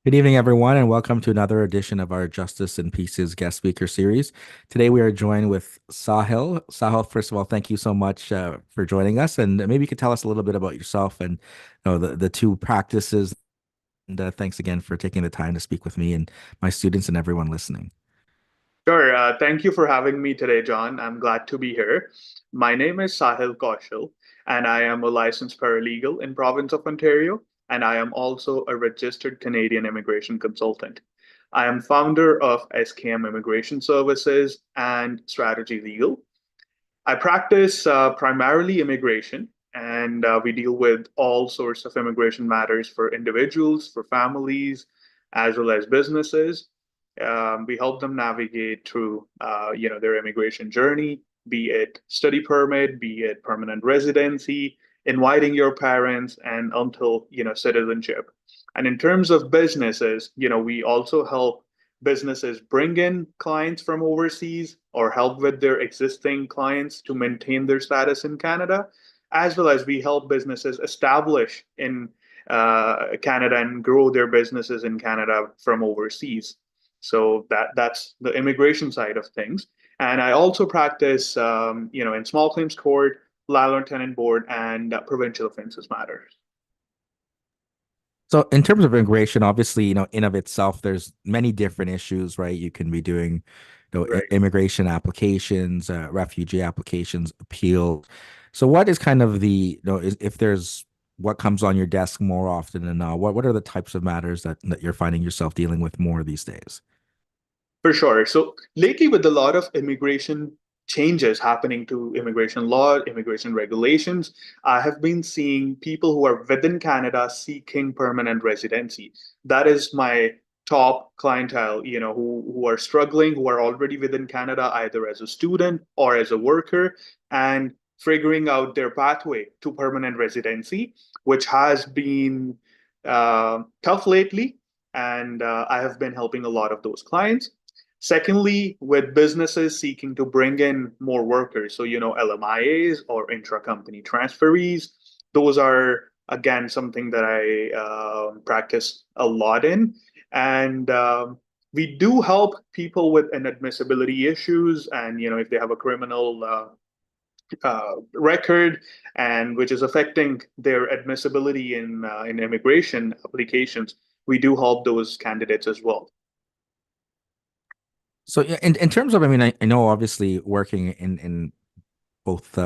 Good evening, everyone, and welcome to another edition of our Justice and Pieces guest speaker series. Today, we are joined with Saahil. Saahil, first of all, thank you so much for joining us, and maybe you could tell us a little bit about yourself and the two practices. And thanks again for taking the time to speak with me and my students and everyone listening. Sure. Thank you for having me today, John. I'm glad to be here. My name is Saahil Kaushall, and I am a licensed paralegal in province of Ontario, and I am also a registered Canadian immigration consultant. I am founder of SKM Immigration Services and Strategy Legal. I practice primarily immigration, and we deal with all sorts of immigration matters for individuals, for families, as well as businesses. We help them navigate through, their immigration journey, be it study permit, be it permanent residency, inviting your parents, and until citizenship. And in terms of businesses, we also help businesses bring in clients from overseas or help with their existing clients to maintain their status in Canada, as well as we help businesses establish in Canada and grow their businesses in Canada from overseas. So that's the immigration side of things. And I also practice, in small claims court, landlord tenant board, and provincial offenses matters. So, in terms of immigration, obviously, in of itself, there's many different issues, right? You can be doing, Right. immigration applications, refugee applications, appeal. So, what is kind of if there's what comes on your desk more often than not, what are the types of matters that you're finding yourself dealing with more these days? For sure. So lately, with a lot of immigration changes happening to immigration law, immigration regulations, I have been seeing people who are within Canada seeking permanent residency. That is my top clientele, who are struggling, who are already within Canada, either as a student or as a worker, and figuring out their pathway to permanent residency, which has been tough lately. And I have been helping a lot of those clients. Secondly, with businesses seeking to bring in more workers, so LMIAs or intra-company transferees, those are again something that I practice a lot in, and we do help people with inadmissibility issues, and if they have a criminal record, and which is affecting their admissibility in immigration applications, we do help those candidates as well. So, yeah, in terms of, I mean, I know obviously working in both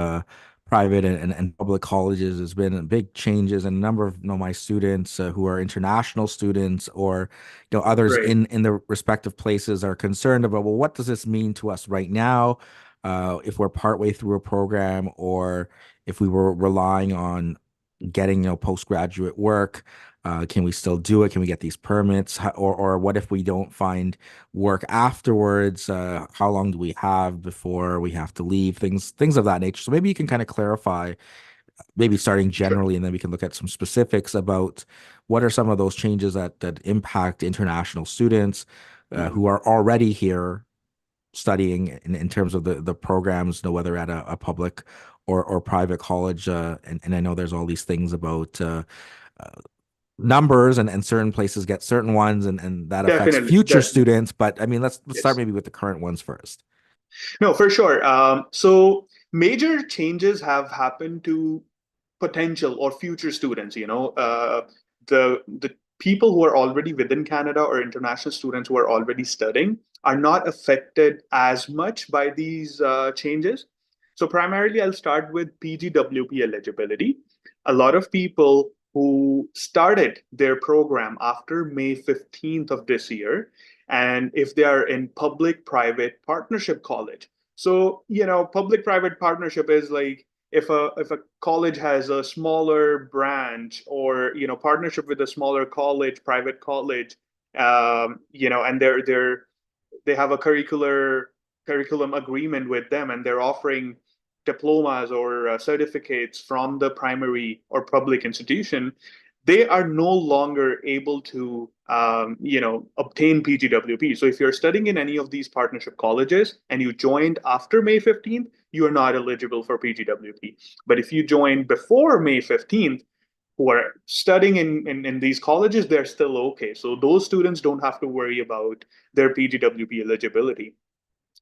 private and public colleges has been big changes, and a number of my students who are international students or others Right. in the respective places are concerned about, well, what does this mean to us right now, if we're partway through a program, or if we were relying on getting postgraduate work. Can we still do it? Can we get these permits? Or what if we don't find work afterwards? How long do we have before we have to leave? Things of that nature. So maybe you can kind of clarify, maybe starting Sure. generally, and then we can look at some specifics about what are some of those changes that impact international students Mhm. who are already here studying in terms of the programs, whether at a public or private college. And I know there's all these things about uh, numbers, and certain places get certain ones, and that affects Definitely, future definitely. students. But I mean, let's start Yes. maybe with the current ones first. No, for sure. So major changes have happened to potential or future students. The people who are already within Canada or international students who are already studying are not affected as much by these changes. So primarily, I'll start with PGWP eligibility. A lot of people who started their program after May 15th of this year, and if they are in public-private partnership college. So, public-private partnership is like if a college has a smaller branch or partnership with a smaller college, private college, and they have a curriculum agreement with them, and they're offering diplomas or certificates from the primary or public institution, they are no longer able to obtain PGWP. So if you're studying in any of these partnership colleges and you joined after May 15th, you are not eligible for PGWP. But if you joined before May 15th, who are studying in these colleges, they're still okay. So those students don't have to worry about their PGWP eligibility.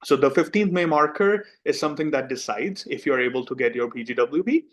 So the 15th May marker is something that decides if you're able to get your PGWP.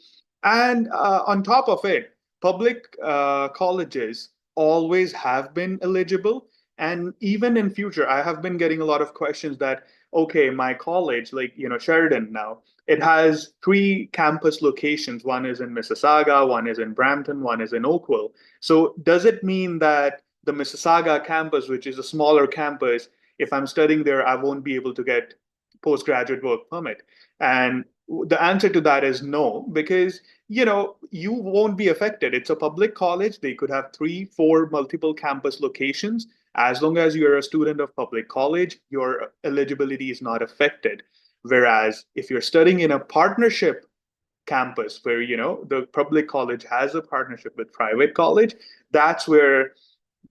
And on top of it, public colleges always have been eligible. And even in future, I have been getting a lot of questions that, okay, my college, like, Sheridan now, it has three campus locations. One is in Mississauga, one is in Brampton, one is in Oakville. So does it mean that the Mississauga campus, which is a smaller campus, if I'm studying there, I won't be able to get postgraduate work permit? And the answer to that is no, because you won't be affected. It's a public college. They could have three, four multiple campus locations. As long as you're a student of public college, your eligibility is not affected. Whereas if you're studying in a partnership campus where the public college has a partnership with private college, that's where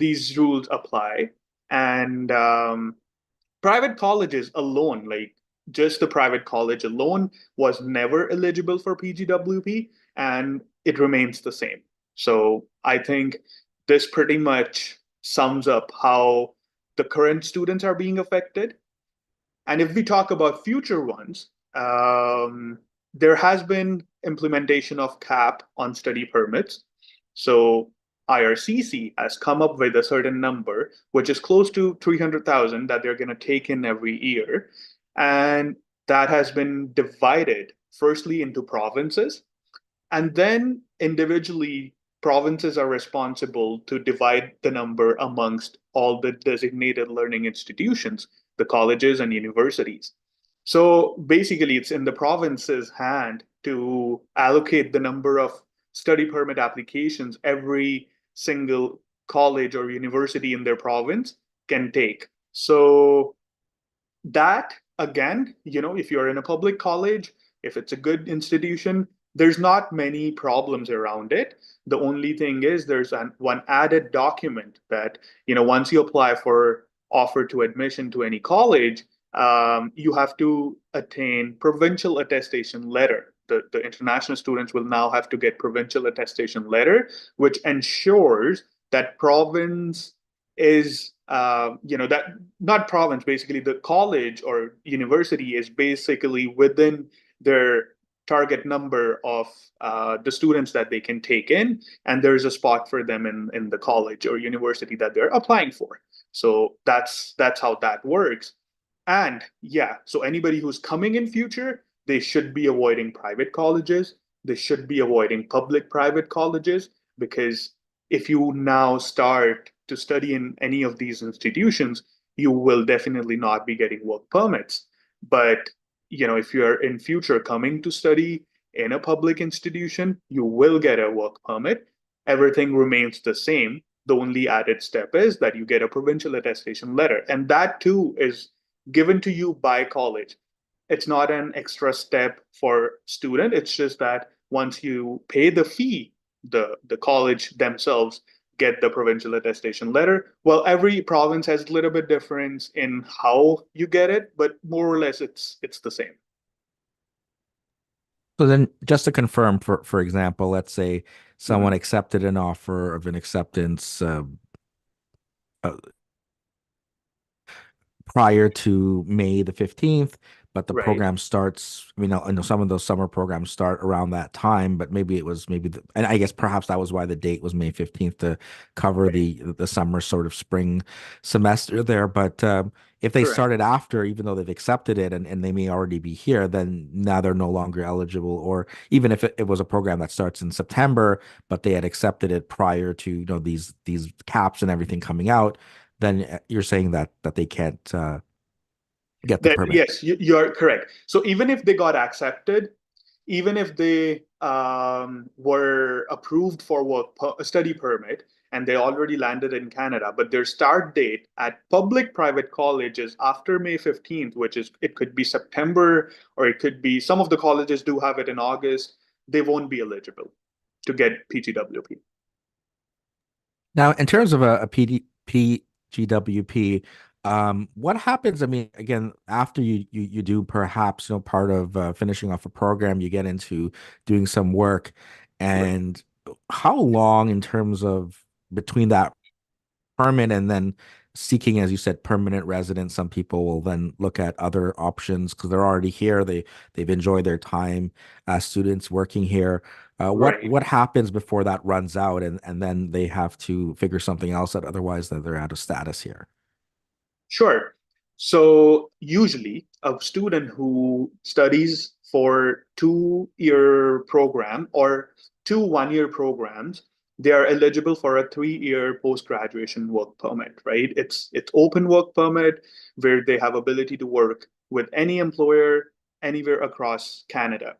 these rules apply. And private colleges alone, like just the private college alone, was never eligible for PGWP, and it remains the same. So I think this pretty much sums up how the current students are being affected. And if we talk about future ones, there has been implementation of cap on study permits. So IRCC has come up with a certain number, which is close to 300,000 that they're going to take in every year. And that has been divided firstly into provinces, and then individually, provinces are responsible to divide the number amongst all the designated learning institutions, the colleges and universities. So basically, it's in the province's hand to allocate the number of study permit applications every single college or university in their province can take. So that, again, if you're in a public college, if it's a good institution, there's not many problems around it. The only thing is there's one added document that, once you apply for offer to admission to any college, you have to attain provincial attestation letter. The international students will now have to get provincial attestation letter, which ensures that province is that not province, basically the college or university is basically within their target number of the students that they can take in, and there's a spot for them in the college or university that they're applying for. So that's how that works. And yeah, so anybody who's coming in future, they should be avoiding private colleges. They should be avoiding public-private colleges, because if you now start to study in any of these institutions, you will definitely not be getting work permits. But if you're in future coming to study in a public institution, you will get a work permit. Everything remains the same. The only added step is that you get a provincial attestation letter, and that too is given to you by college. It's not an extra step for student. It's just that once you pay the fee, the college themselves get the provincial attestation letter. Well, every province has a little bit difference in how you get it, but more or less it's the same. So then, just to confirm, for example, let's say someone Mhm. accepted an offer of an acceptance uh, prior to May the 15th, but the Right. program starts, I know some of those summer programs start around that time, but maybe it was and I guess perhaps that was why the date was May 15th to cover Right. the summer sort of spring semester there. But if they Correct. started after, even though they've accepted it and they may already be here, then now they're no longer eligible. Or even if it was a program that starts in September, but they had accepted it prior to, these caps and everything coming out, then you're saying that they can't get the That, permit. yes, you're correct. So even if they got accepted, even if they were approved for study permit and they already landed in Canada, but their start date at public-private colleges after May 15th, which is, it could be September, or it could be, some of the colleges do have it in August, they won't be eligible to get PGWP. Now, in terms of a PGWP, what happens? I mean, again, after you do perhaps, part of finishing off a program, you get into doing some work, Right. and how long in terms of between that permit and then seeking, as you said, permanent residence? Some people will then look at other options because they're already here. They've enjoyed their time as students working here. What Right. what happens before that runs out and then they have to figure something else out? Otherwise, that they're out of status here. Sure. So usually a student who studies for 2-year program or 2 1-year programs, they are eligible for a 3-year post-graduation work permit, right? It's open work permit where they have ability to work with any employer anywhere across Canada.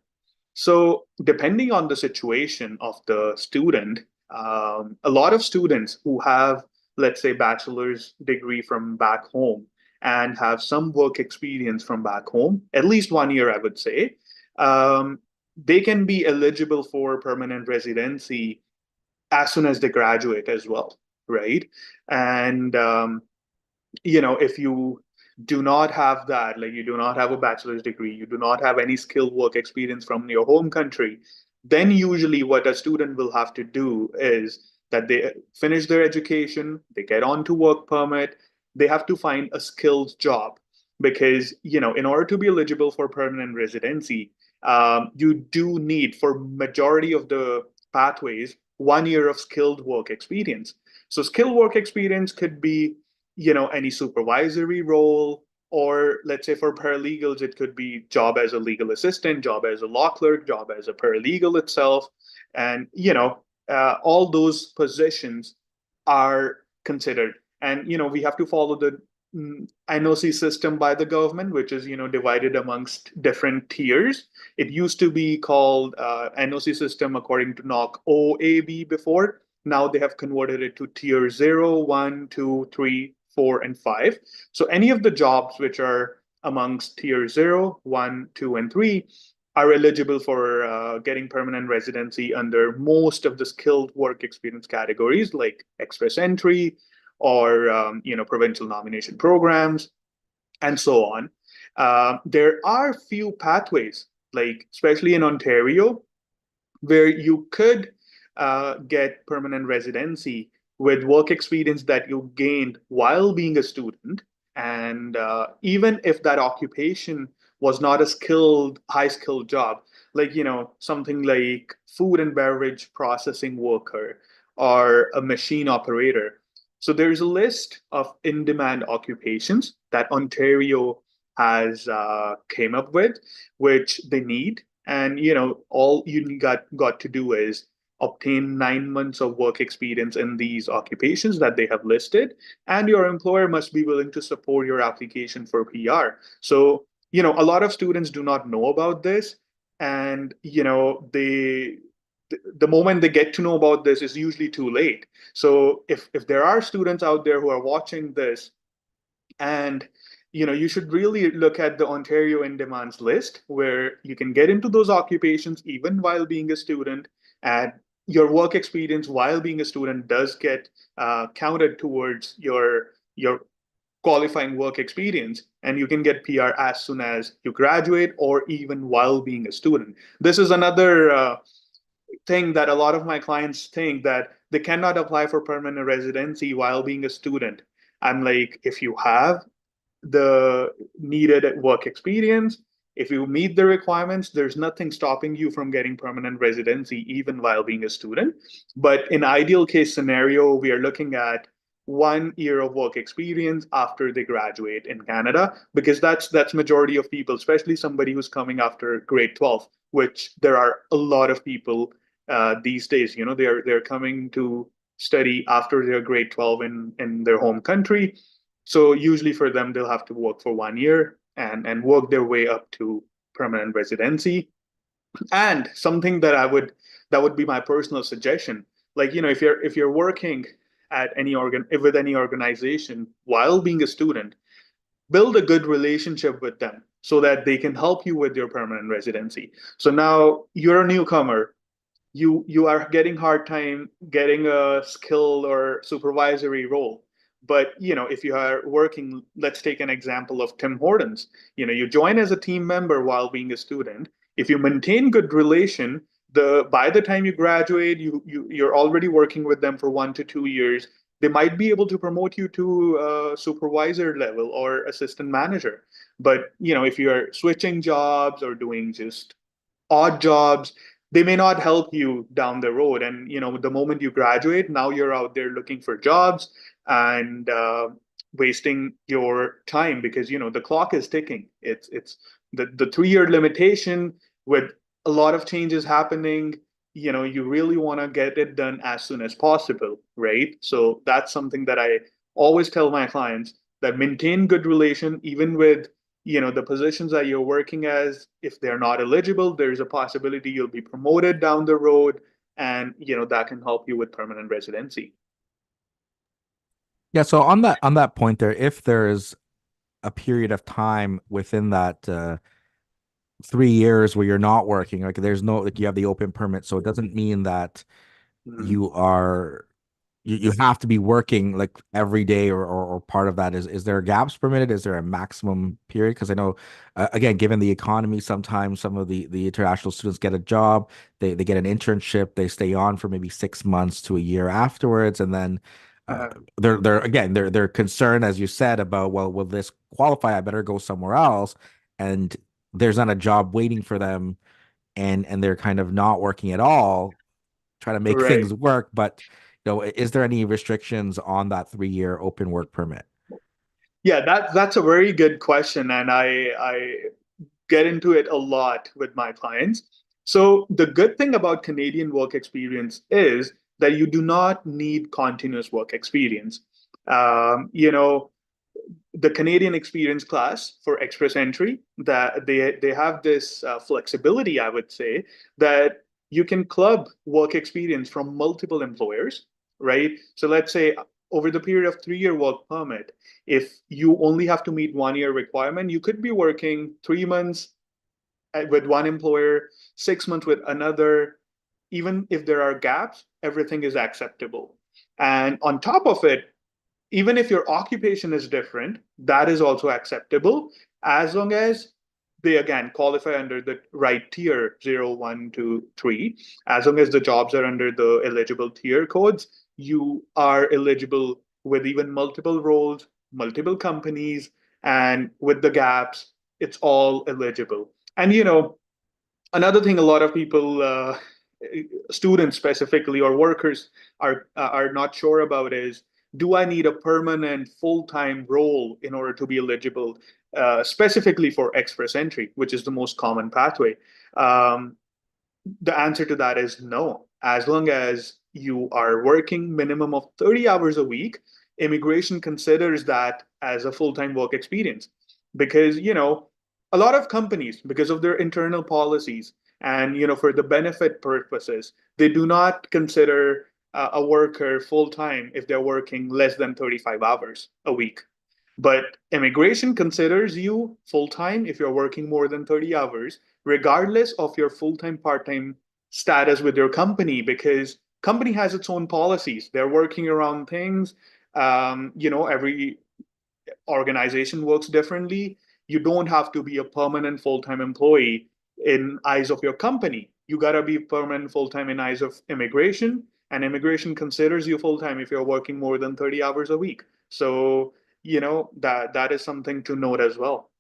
So, depending on the situation of the student, a lot of students who have, let's say, bachelor's degree from back home and have some work experience from back home, at least 1 year, I would say, um, they can be eligible for permanent residency as soon as they graduate as well, right? And if you do not have that, like you do not have a bachelor's degree, you do not have any skilled work experience from your home country, then usually what a student will have to do is that they finish their education, they get on to work permit, they have to find a skilled job because, in order to be eligible for permanent residency, you do need, for majority of the pathways, 1 year of skilled work experience. So skilled work experience could be any supervisory role, or let's say for paralegals it could be job as a legal assistant, job as a law clerk, job as a paralegal itself. And all those positions are considered. And we have to follow the NOC system by the government, which is divided amongst different tiers. It used to be called NOC system according to NOC OAB before. Now they have converted it to tier 0, 1, 2, 3, 4, and 5. So any of the jobs which are amongst tier 0, 1, 2, and 3 are eligible for getting permanent residency under most of the skilled work experience categories like express entry or provincial nomination programs and so on. There are few pathways, like especially in Ontario, where you could get permanent residency with work experience that you gained while being a student. And even if that occupation was not a high skilled job, like, something like food and beverage processing worker or a machine operator. So there's a list of in demand occupations that Ontario has came up with, which they need. And all you got to do is obtain 9 months of work experience in these occupations that they have listed, and your employer must be willing to support your application for PR. So a lot of students do not know about this, and the moment they get to know about this is usually too late. So if there are students out there who are watching this, and you should really look at the Ontario in demands list where you can get into those occupations even while being a student, and your work experience while being a student does get counted towards your qualifying work experience, and you can get PR as soon as you graduate or even while being a student. This is another thing that a lot of my clients think, that they cannot apply for permanent residency while being a student. I'm like, if you have the needed work experience, if you meet the requirements, there's nothing stopping you from getting permanent residency even while being a student. But in ideal case scenario, we are looking at 1 year of work experience after they graduate in Canada, because that's majority of people, especially somebody who's coming after grade 12, which there are a lot of people these days. They're coming to study after their grade 12 in their home country. So usually for them, they'll have to work for 1 year and work their way up to permanent residency. And something that would be my personal suggestion, like if you're working at any with any organization while being a student, build a good relationship with them so that they can help you with your permanent residency. So now you're a newcomer, you are getting hard time getting a skill or supervisory role. But if you are working, let's take an example of Tim Hortons. You join as a team member while being a student. If you maintain good relation, the by the time you graduate, you're already working with them for 1 to 2 years. They might be able to promote you to supervisor level or assistant manager. But if you're switching jobs or doing just odd jobs, they may not help you down the road. And the moment you graduate, now you're out there looking for jobs and wasting your time, because the clock is ticking. It's the 3 year limitation with a lot of changes happening. You really want to get it done as soon as possible, right? So that's something that I always tell my clients, that maintain good relation even with the positions that you're working as. If they're not eligible, there's a possibility you'll be promoted down the road, and that can help you with permanent residency. Yeah, so on that point there, if there's a period of time within that 3 years where you're not working, like there's no like you have the open permit, so it doesn't mean that Mhm. you are you have to be working like every day or part of that. Is there gaps permitted? Is there a maximum period? Because I know again, given the economy, sometimes some of the international students get a job, they get an internship, they stay on for maybe 6 months to a year afterwards, and then uh, Uh-huh. they're again they're concerned, as you said, about, well, will this qualify? I better go somewhere else, and there's not a job waiting for them, and they're kind of not working at all, trying to make Right. things work. But is there any restrictions on that 3 year open work permit? Yeah, that's a very good question, and I get into it a lot with my clients. So the good thing about Canadian work experience is that you do not need continuous work experience. Um, you know, the Canadian experience class for express entry, that they have this flexibility, I would say, that you can club work experience from multiple employers, right? So let's say over the period of 3 year work permit, if you only have to meet 1 year requirement, you could be working 3 months with one employer, 6 months with another. Even if there are gaps, everything is acceptable. And on top of it, even if your occupation is different, that is also acceptable, as long as they again qualify under the right tier 0, 1, 2, 3. As long as the jobs are under the eligible tier codes, you are eligible with even multiple roles, multiple companies, and with the gaps, it's all eligible. And another thing a lot of people, students specifically or workers, are not sure about is, do I need a permanent full-time role in order to be eligible, specifically for express entry, which is the most common pathway? um, the answer to that is no. As long as you are working minimum of 30 hours a week, immigration considers that as a full-time work experience. Because, a lot of companies, because of their internal policies and, for the benefit purposes, they do not consider a worker full-time if they're working less than 35 hours a week. But immigration considers you full time if you're working more than 30 hours, regardless of your full time, part time status with your company, because company has its own policies. They're working around things. Every organization works differently. You don't have to be a permanent full time employee in eyes of your company. You gotta be permanent full time in eyes of immigration, and immigration considers you full time if you're working more than 30 hours a week. So that is something to note as well.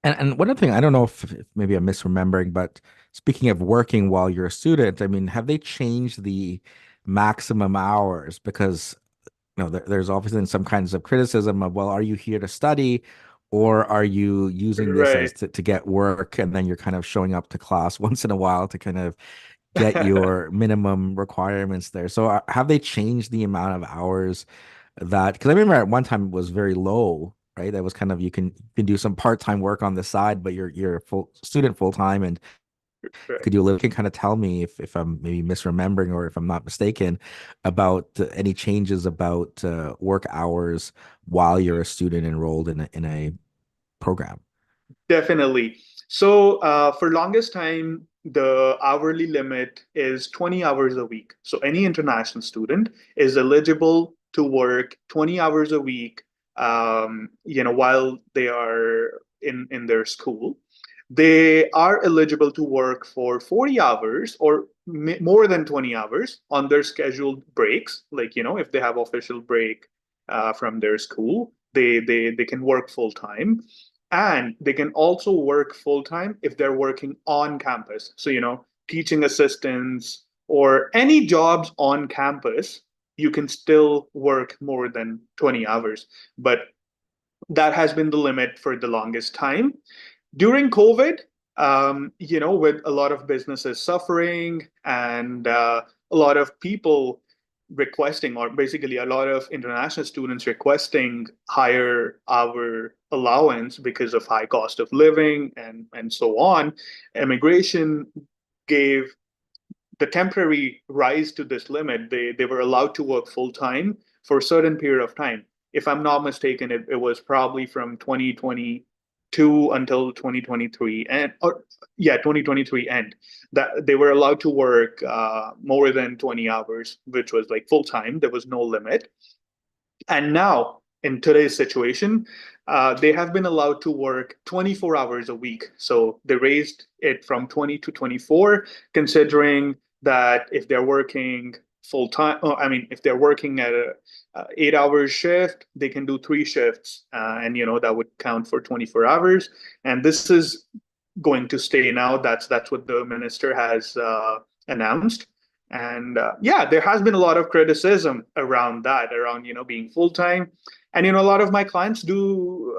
And one other thing, I don't know if maybe I'm misremembering, but speaking of working while you're a student, I mean, have they changed the maximum hours? Because there's obviously some kinds of criticism of, well, are you here to study, or are you using this as Right. to get work, and then you're kind of showing up to class once in a while to kind of get your minimum requirements there. So have they changed the amount of hours that, because I remember at one time it was very low, right? That was kind of, you can do some part-time work on the side, but you're a full student full time, and Right. could you can kind of tell me if I'm maybe misremembering or if I'm not mistaken about any changes about work hours while you're a student enrolled in a program? Definitely. So for longest time, the hourly limit is 20 hours a week. So any international student is eligible to work 20 hours a week, while they are in their school. they are eligible to work for 40 hours or more than 20 hours on their scheduled breaks. Like, if they have official break from their school, they can work full time. And they can also work full time if they're working on campus. So, teaching assistants or any jobs on campus, you can still work more than 20 hours. But that has been the limit for the longest time. During COVID, with a lot of businesses suffering and a lot of people requesting, or basically a lot of international students requesting higher hour allowance because of high cost of living and so on, immigration gave the temporary rise to this limit. They were allowed to work full time for a certain period of time. If I'm not mistaken, it was probably from 2022 until 2023, and or yeah, 2023 end, that they were allowed to work more than 20 hours, which was like full time. There was no limit. And now, in today's situation, they have been allowed to work 24 hours a week. So they raised it from 20 to 24, considering that if they're working full time, I mean, if they're working at a 8 hour shift, they can do three shifts, and that would count for 24 hours. And this is going to stay now. That's what the minister has announced. And yeah, there has been a lot of criticism around that, around being full time. And a lot of my clients do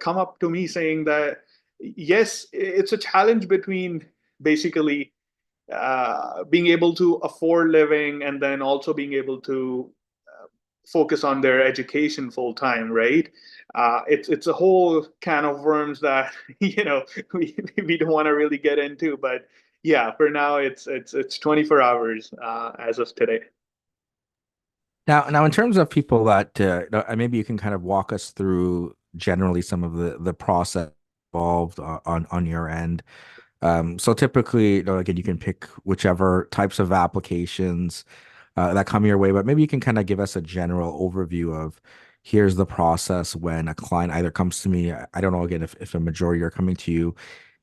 come up to me saying that yes, it's a challenge between basically being able to afford living and then also being able to focus on their education full time, right? It's a whole can of worms that we don't want to really get into, but yeah, for now it's 24 hours as of today. Now, in terms of people that maybe you can kind of walk us through generally some of the process involved on your end. So typically, again, you can pick whichever types of applications that come your way, but maybe you can kind of give us a general overview of here's the process when a client either comes to me. I don't know, again, if a majority are coming to you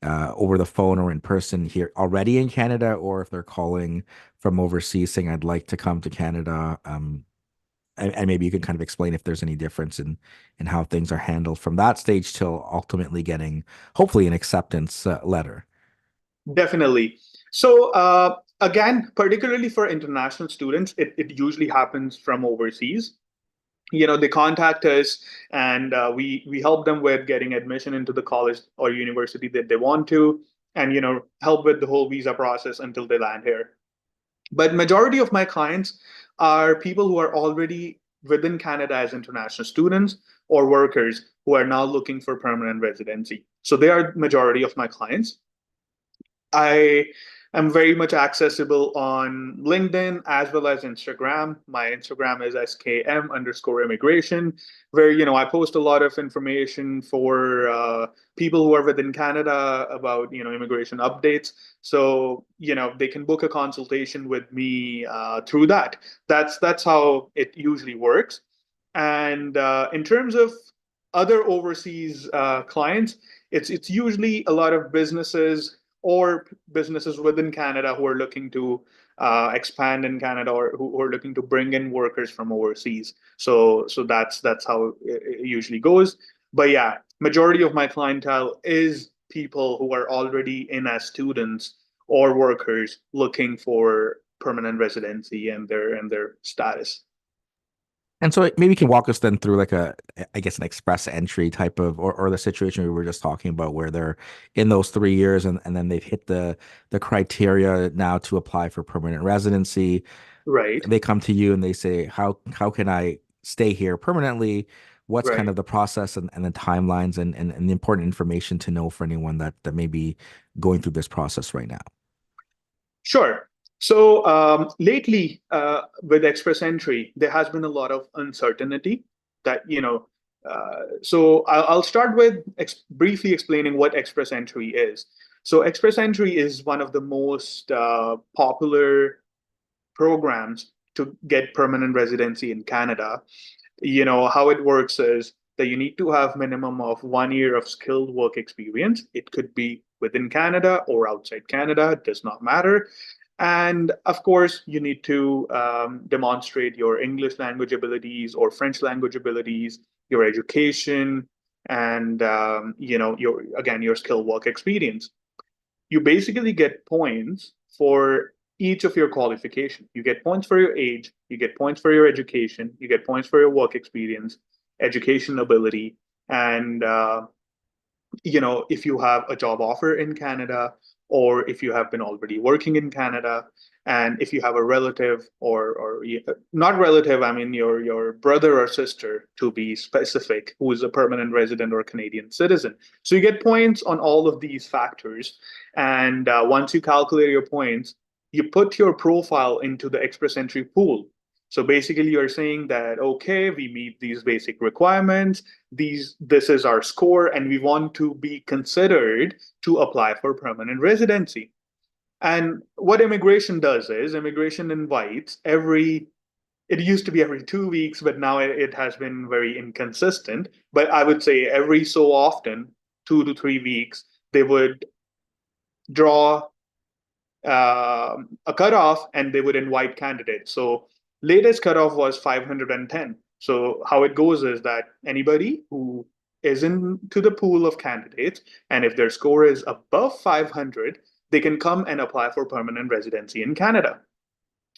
over the phone or in person here already in Canada, or if they're calling from overseas saying, I'd like to come to Canada. And maybe you can kind of explain if there's any difference in how things are handled from that stage till ultimately getting hopefully an acceptance letter. Definitely. So again, particularly for international students, it usually happens from overseas. They contact us, and we help them with getting admission into the college or university that they want to, and help with the whole visa process until they land here. But majority of my clients are people who are already within Canada as international students or workers who are now looking for permanent residency. So they are majority of my clients. I am very much accessible on LinkedIn as well as Instagram. My Instagram is skm_immigration, where I post a lot of information for people who are within Canada about immigration updates. So they can book a consultation with me through that. That's how it usually works. And in terms of other overseas clients, it's usually a lot of businesses or businesses within Canada who are looking to expand in Canada, or who are looking to bring in workers from overseas. So that's how it usually goes. But yeah, majority of my clientele is people who are already in as students or workers looking for permanent residency and their status. And so maybe you can walk us then through like I guess an express entry type of, or the situation we were just talking about where they're in those 3 years and then they've hit the criteria now to apply for permanent residency. Right, They come to you and they say, how can I stay here permanently? What's kind right. of the process and the timelines and the important information to know for anyone that may be going through this process right now? Sure. So lately, with Express Entry, there has been a lot of uncertainty that, so I'll start with briefly explaining what Express Entry is. So Express Entry is one of the most popular programs to get permanent residency in Canada. How it works is that you need to have minimum of 1 year of skilled work experience. It could be within Canada or outside Canada, it does not matter. And of course, you need to demonstrate your English language abilities or French language abilities, your education, and your again your skill work experience. You basically get points for each of your qualification. You get points for your age, you get points for your education, you get points for your work experience, education ability, and if you have a job offer in Canada, or if you have been already working in Canada, and if you have a relative or not relative, I mean your brother or sister, to be specific, who is a permanent resident or Canadian citizen. So you get points on all of these factors, and once you calculate your points, you put your profile into the express entry pool. So basically, you're saying that, okay, we meet these basic requirements, this is our score, and we want to be considered to apply for permanent residency. And what immigration does is immigration invites it used to be every 2 weeks, but now it has been very inconsistent. But I would say every so often, 2 to 3 weeks, they would draw a cutoff and they would invite candidates. So latest cutoff was 510. So how it goes is that anybody who is into the pool of candidates, and if their score is above 500, they can come and apply for permanent residency in Canada.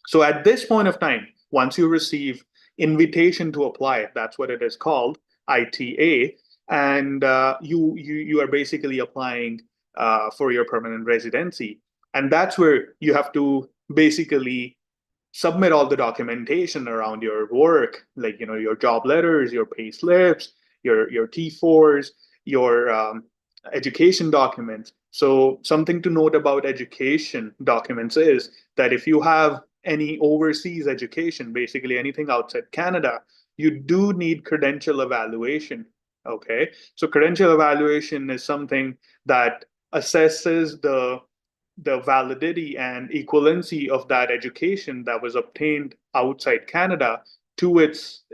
So at this point of time, once you receive invitation to apply, that's what it is called, ITA, and you are basically applying for your permanent residency, and that's where you have to basically submit all the documentation around your work, like your job letters, your pay slips, your T4s, your education documents. So something to note about education documents is that if you have any overseas education, basically anything outside Canada, you do need credential evaluation. Okay, so credential evaluation is something that assesses the validity and equivalency of that education that was obtained outside Canada to its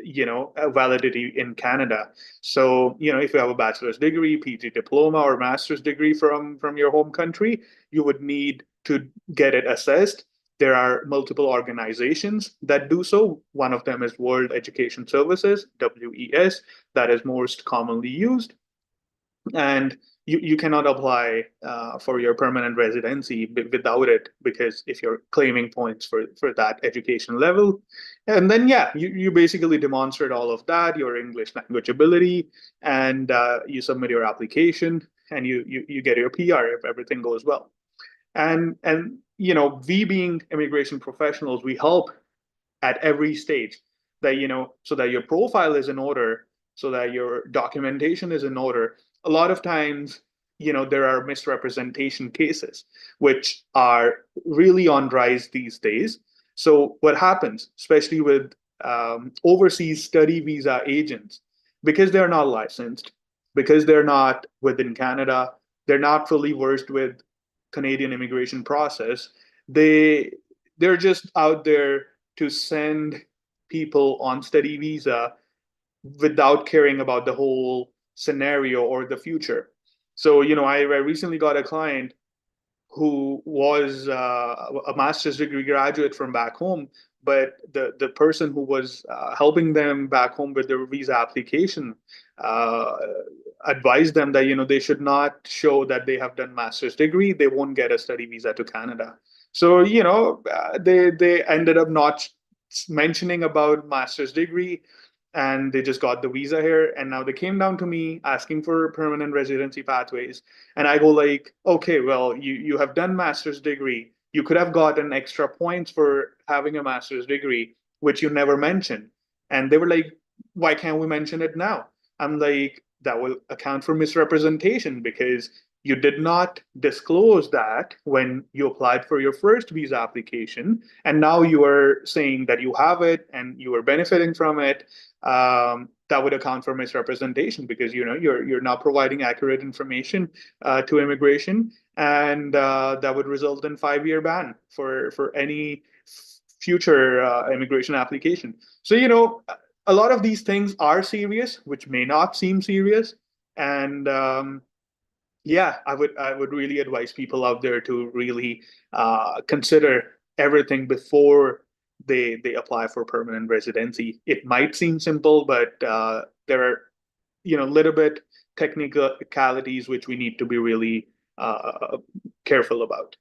validity in Canada. So if you have a bachelor's degree, PG diploma, or master's degree from your home country, you would need to get it assessed. There are multiple organizations that do so. One of them is World Education Services, WES, that is most commonly used. And you cannot apply for your permanent residency without it, because if you're claiming points for that education level, and then yeah, you basically demonstrate all of that, your English language ability, and you submit your application, and you get your PR if everything goes well. And we being immigration professionals, we help at every stage, that so that your profile is in order, so that your documentation is in order. A lot of times, there are misrepresentation cases which are really on rise these days. So what happens, especially with overseas study visa agents, because they're not licensed, because they're not within Canada, they're not fully versed with Canadian immigration process, they're just out there to send people on study visa without caring about the whole scenario or the future. So, I recently got a client who was a master's degree graduate from back home, but the person who was helping them back home with their visa application uh, advised them that they should not show that they have done master's degree. They won't get a study visa to Canada. So they ended up not mentioning about master's degree, and they just got the visa here, and now they came down to me asking for permanent residency pathways. And I go like, okay, well, you have done master's degree, you could have gotten extra points for having a master's degree, which you never mentioned. And they were like, why can't we mention it now? I'm like, that will account for misrepresentation, because you did not disclose that when you applied for your first visa application, and now you are saying that you have it and you are benefiting from it. That would account for misrepresentation, because you're not providing accurate information to immigration, and that would result in 5 year ban for any future immigration application. So a lot of these things are serious, which may not seem serious. And yeah, I would really advise people out there to really consider everything before they apply for permanent residency. It might seem simple, but there are little bit technicalities which we need to be really careful about.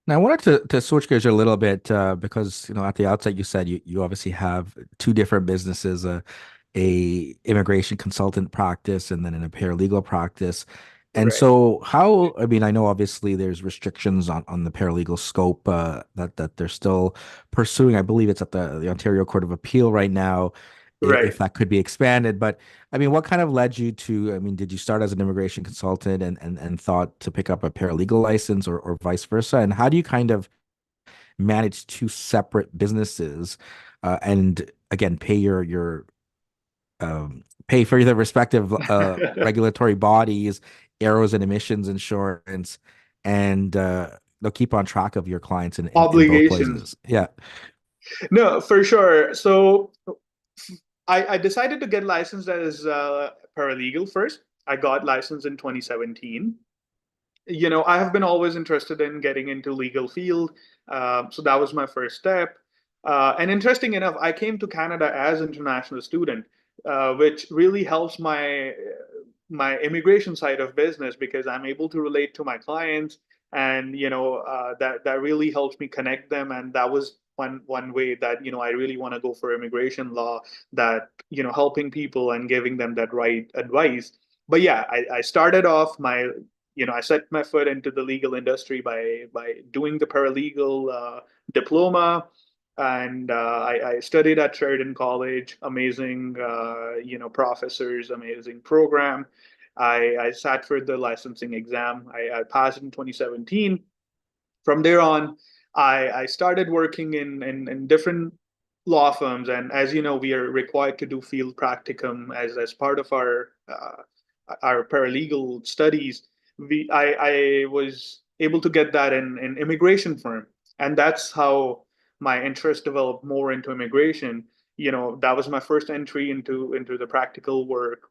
Now, I wanted to switch gears a little bit because at the outset you said you obviously have two different businesses, a immigration consultant practice and then a paralegal practice. And Right, so how, I mean, I know obviously there's restrictions on the paralegal scope that they're still pursuing. I believe it's at the Ontario Court of Appeal right now, right. if that could be expanded. But I mean, what kind of led you to, I mean, did you start as an immigration consultant and thought to pick up a paralegal license or vice versa? And how do you kind of manage two separate businesses and again pay for the respective regulatory bodies, errors and emissions insurance, and they'll keep on track of your clients in both Obligations. places. Yeah. No, for sure. So I decided to get licensed as a paralegal first. I got licensed in 2017. I have been always interested in getting into legal field. So that was my first step. And interesting enough, I came to Canada as international student, which really helps my immigration side of business because I'm able to relate to my clients, and that really helps me connect them. And that was one way that I really want to go for immigration law, that helping people and giving them that right advice. But yeah, I started off I set my foot into the legal industry by doing the paralegal diploma, and I studied at Sheridan College. Amazing, professors, amazing program. I sat for the licensing exam. I passed in 2017. From there on, I started working in different law firms, and as you know, we are required to do field practicum as part of our paralegal studies. I was able to get that in immigration firm, and that's how my interest developed more into immigration. That was my first entry into the practical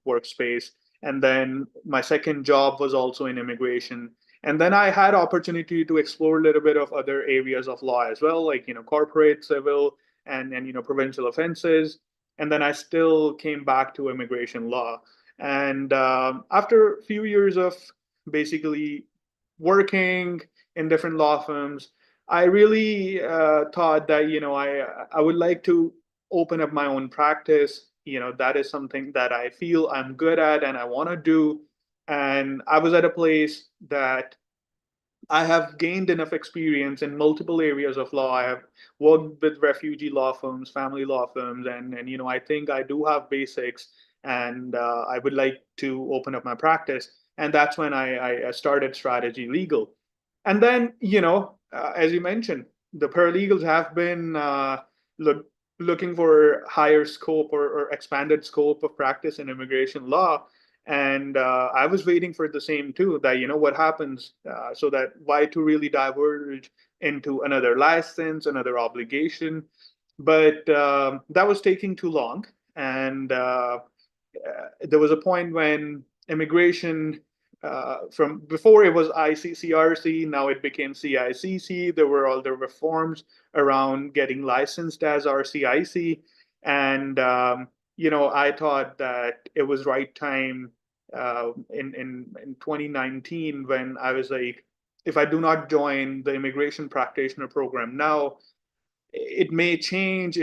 workspace, and then my second job was also in immigration. And then I had opportunity to explore a little bit of other areas of law as well, like corporate, civil, and provincial offenses. And then I still came back to immigration law. And after a few years of basically working in different law firms, I really thought that I would like to open up my own practice. That is something that I feel I'm good at and I want to do. And I was at a place that I have gained enough experience in multiple areas of law. I have worked with refugee law firms, family law firms, and I think I do have basics, and I would like to open up my practice. And that's when I started Strategy Legal. And then as you mentioned, the paralegals have been look, looking for higher scope or expanded scope of practice in immigration law. And I was waiting for the same too, that what happens, so that why to really diverge into another license, another obligation. But that was taking too long. And there was a point when immigration, from before it was ICCRC, now it became CICC. There were all the reforms around getting licensed as RCIC. And I thought that it was right time in 2019, when I was like, if I do not join the immigration practitioner program now, it may change.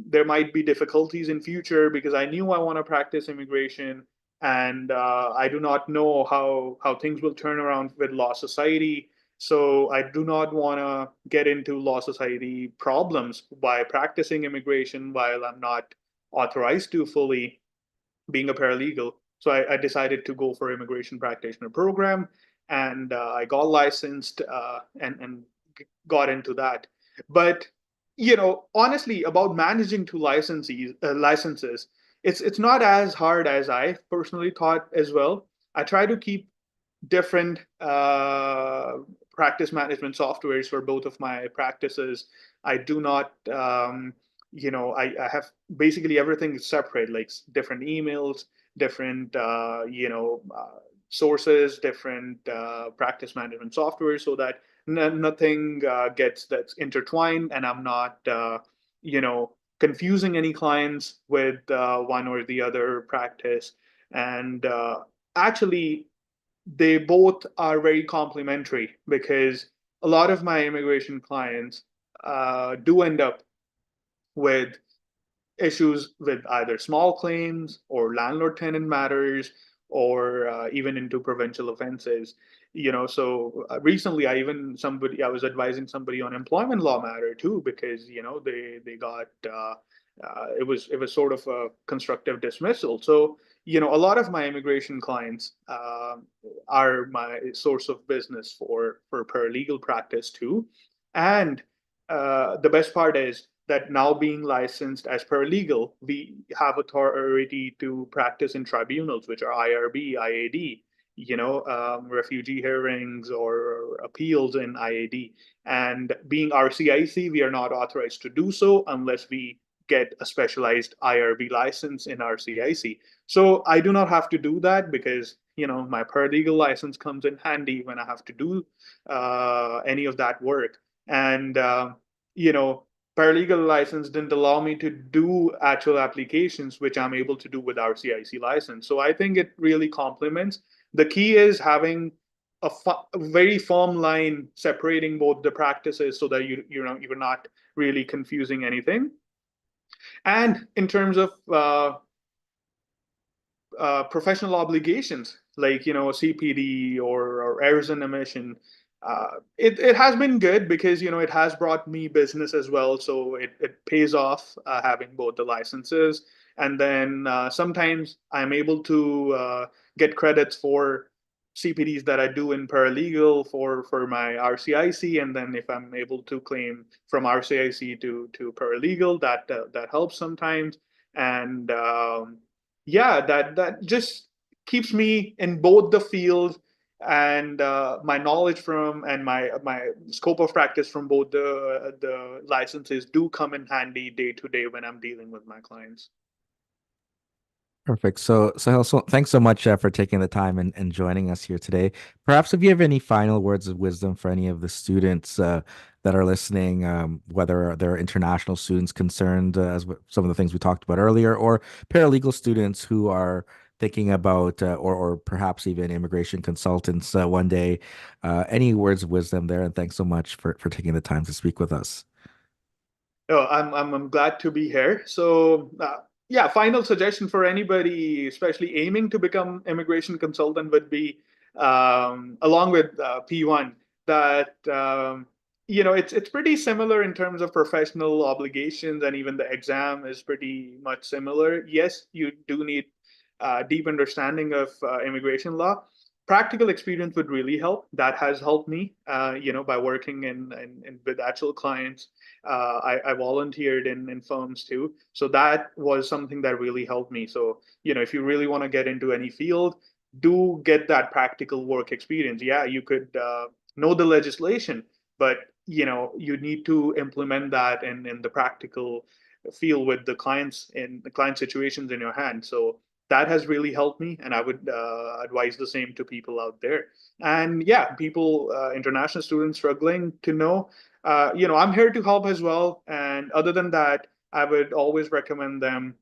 There might be difficulties in future, because I knew I want to practice immigration, and I do not know how things will turn around with law society. So I do not want to get into law society problems by practicing immigration while I'm not authorized to fully, being a paralegal. So I decided to go for immigration practitioner program, and I got licensed, and got into that. But honestly, about managing two licenses, it's not as hard as I personally thought as well. I try to keep different practice management softwares for both of my practices. I do not I have basically everything is separate, like different emails, different sources, different practice management software, so that nothing gets that's intertwined, and I'm not confusing any clients with one or the other practice. And actually, they both are very complementary, because a lot of my immigration clients do end up with issues with either small claims or landlord tenant matters, or even into provincial offenses. So recently I was advising somebody on employment law matter too, because they got it was sort of a constructive dismissal. So a lot of my immigration clients are my source of business for paralegal practice too. And the best part is that now, being licensed as paralegal, we have authority to practice in tribunals, which are IRB, IAD, refugee hearings or appeals in IAD. And being RCIC, we are not authorized to do so unless we get a specialized IRB license in RCIC. So I do not have to do that, because my paralegal license comes in handy when I have to do any of that work. And you know paralegal license didn't allow me to do actual applications, which I'm able to do with our CIC license. So I think it really complements. The key is having a very firm line separating both the practices, so that you're not really confusing anything. And in terms of professional obligations, like CPD or errors in emission, it has been good, because it has brought me business as well, so it pays off having both the licenses. And then sometimes I'm able to get credits for CPDs that I do in paralegal for my RCIC, and then if I'm able to claim from RCIC to paralegal, that helps sometimes. And yeah, that just keeps me in both the field, and my knowledge from and my scope of practice from both the licenses do come in handy day to day when I'm dealing with my clients. Perfect. So thanks so much for taking the time and joining us here today. Perhaps if you have any final words of wisdom for any of the students that are listening, whether they're international students concerned, some of the things we talked about earlier, or paralegal students who are thinking about, or perhaps even immigration consultants one day, any words of wisdom there? And thanks so much for taking the time to speak with us. Oh, I'm glad to be here. So, yeah, final suggestion for anybody, especially aiming to become immigration consultant, would be, along with P1, that it's pretty similar in terms of professional obligations, and even the exam is pretty much similar. Yes, you do need deep understanding of immigration law. Practical experience would really help. That has helped me, by working in with actual clients. I volunteered in firms too. So that was something that really helped me. So, if you really want to get into any field, do get that practical work experience. Yeah, you could know the legislation, but you need to implement that in the practical field with the clients in the client situations in your hand. So that has really helped me, and I would advise the same to people out there. And yeah, people, international students struggling to know, I'm here to help as well. And other than that, I would always recommend them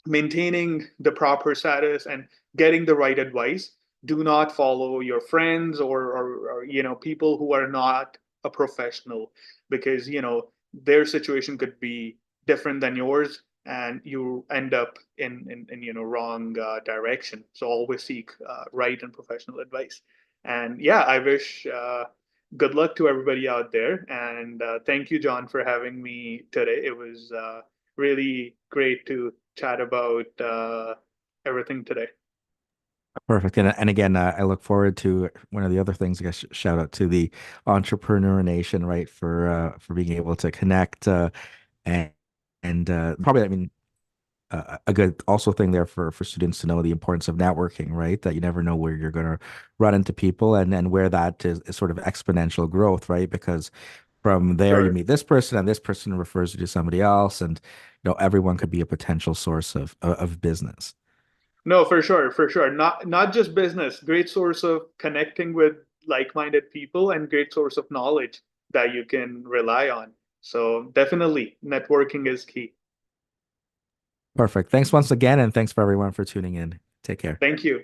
maintaining the proper status and getting the right advice. Do not follow your friends, or people who are not a professional, because their situation could be different than yours, and you end up in wrong direction. So always seek right and professional advice. And yeah, I wish good luck to everybody out there. And thank you, John, for having me today. It was really great to chat about everything today. Perfect. And again, I look forward to one of the other things. I guess shout out to the Entrepreneur Nation, right, for being able to connect and probably, I mean, a good also thing there for students to know the importance of networking, right? That you never know where you're going to run into people, and where that is sort of exponential growth, right? Because From there, you Sure. meet this person, and this person refers you to somebody else, and everyone could be a potential source of business. No, for sure, for sure. Not just business, great source of connecting with like-minded people and great source of knowledge that you can rely on. So definitely networking is key. Perfect. Thanks once again, and thanks for everyone for tuning in. Take care. Thank you.